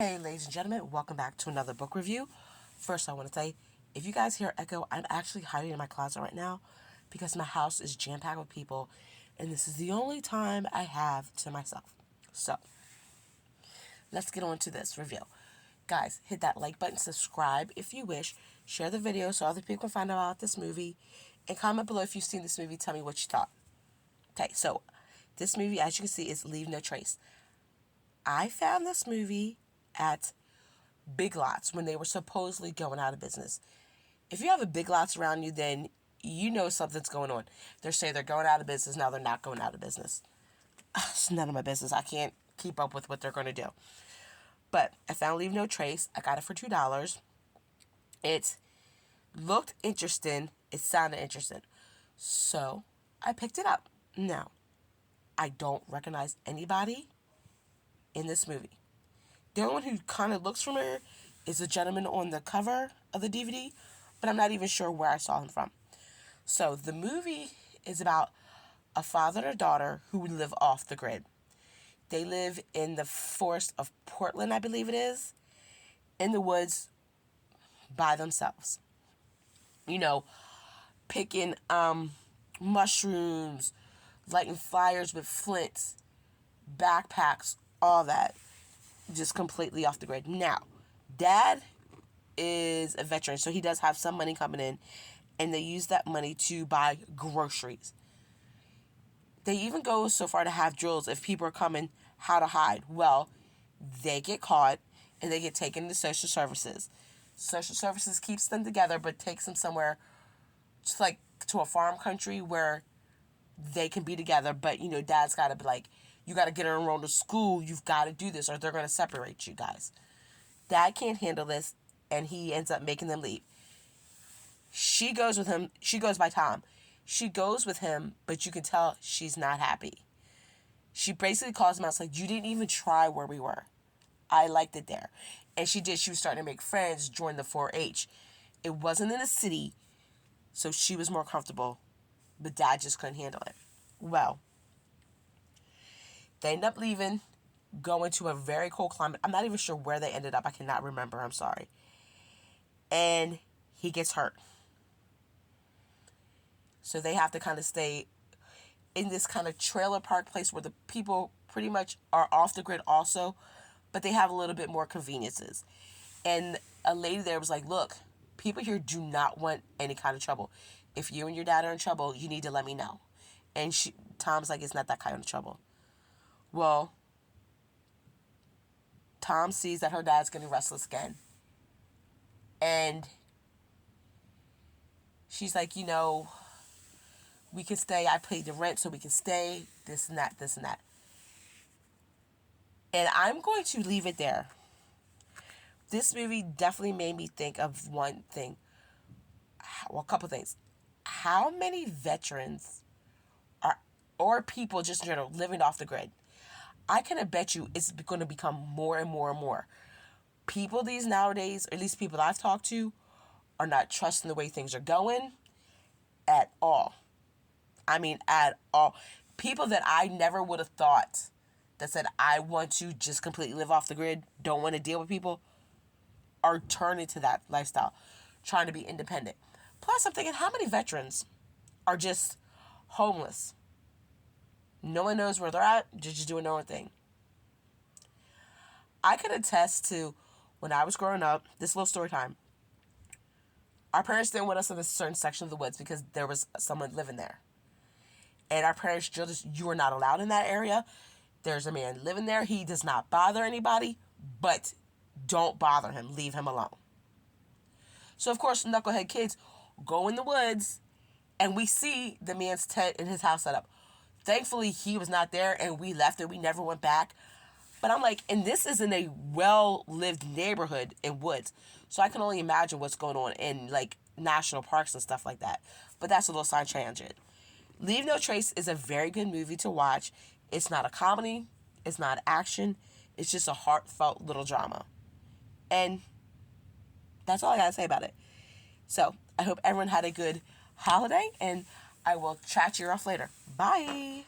Hey, ladies and gentlemen, welcome back to another book review. First, I want to say, if you guys hear echo, I'm actually hiding in my closet right now because my house is jam-packed with people, and this is the only time I have to myself. So, let's get on to this review. Guys, hit that like button, subscribe if you wish, share the video so other people can find out about this movie, and comment below if you've seen this movie, tell me what you thought. Okay, so, this movie, as you can see, is Leave No Trace. I found this movie at Big Lots when they were supposedly going out of business. If you have a Big Lots around you, then you know something's going on. They're saying they're going out of business. Now they're not going out of business. It's none of my business. I can't keep up with what they're going to do. But I found Leave No Trace. I got it for $2. It looked interesting. It sounded interesting. So I picked it up. Now, I don't recognize anybody in this movie. The only one who kind of looks familiar is the gentleman on the cover of the DVD, but I'm not even sure where I saw him from. So the movie is about a father and a daughter who live off the grid. They live in the forest of Portland, I believe it is, in the woods by themselves. You know, picking mushrooms, lighting fires with flints, backpacks, all that. Just completely off the grid. Now, Dad is a veteran, so he does have some money coming in, and they use that money to buy groceries. They even go so far to have drills if people are coming, how to hide. Well, they get caught, and they get taken to social services. Social services keeps them together, but takes them somewhere, just like to a farm country where they can be together, but, Dad's got to be like, you got to get her enrolled to school, you've got to do this, or they're going to separate you guys. Dad can't handle this, and he ends up making them leave. She goes with him. She goes by Tom. She goes with him, but you can tell she's not happy. She basically calls him out. It's like, you didn't even try where we were. I liked it there. And she did. She was starting to make friends, join the 4-H. It wasn't in a city, so she was more comfortable, but Dad just couldn't handle it. Well, they end up leaving, going to a very cold climate. I'm not even sure where they ended up. I cannot remember. I'm sorry. And he gets hurt. So they have to kind of stay in this kind of trailer park place where the people pretty much are off the grid also, but they have a little bit more conveniences. And a lady there was like, look, people here do not want any kind of trouble. If you and your dad are in trouble, you need to let me know. And Tom's like, it's not that kind of trouble. Well, Tom sees that her dad's getting restless again. And she's like, we can stay. I paid the rent so we can stay. This and that, this and that. And I'm going to leave it there. This movie definitely made me think of one thing. Well, a couple things. How many veterans or people just in general living off the grid? I can bet you it's going to become more and more and more. People these nowadays, or at least people I've talked to, are not trusting the way things are going at all. I mean, at all. People that I never would have thought that said, I want to just completely live off the grid, don't want to deal with people, are turning to that lifestyle, trying to be independent. Plus, I'm thinking, how many veterans are just homeless? No one knows where they're at, just doing their own thing. I can attest to when I was growing up, this little story time. Our parents didn't want us in a certain section of the woods because there was someone living there. And our parents just, you are not allowed in that area. There's a man living there. He does not bother anybody, but don't bother him. Leave him alone. So, of course, knucklehead kids go in the woods, and we see the man's tent in his house set up. Thankfully, he was not there, and we left it. We never went back. But I'm like, and this is in a well-lived neighborhood in woods. So I can only imagine what's going on in, like, national parks and stuff like that. But that's a little side tangent. Leave No Trace is a very good movie to watch. It's not a comedy. It's not action. It's just a heartfelt little drama. And that's all I gotta say about it. So, I hope everyone had a good holiday, and I will chat you off later. Bye!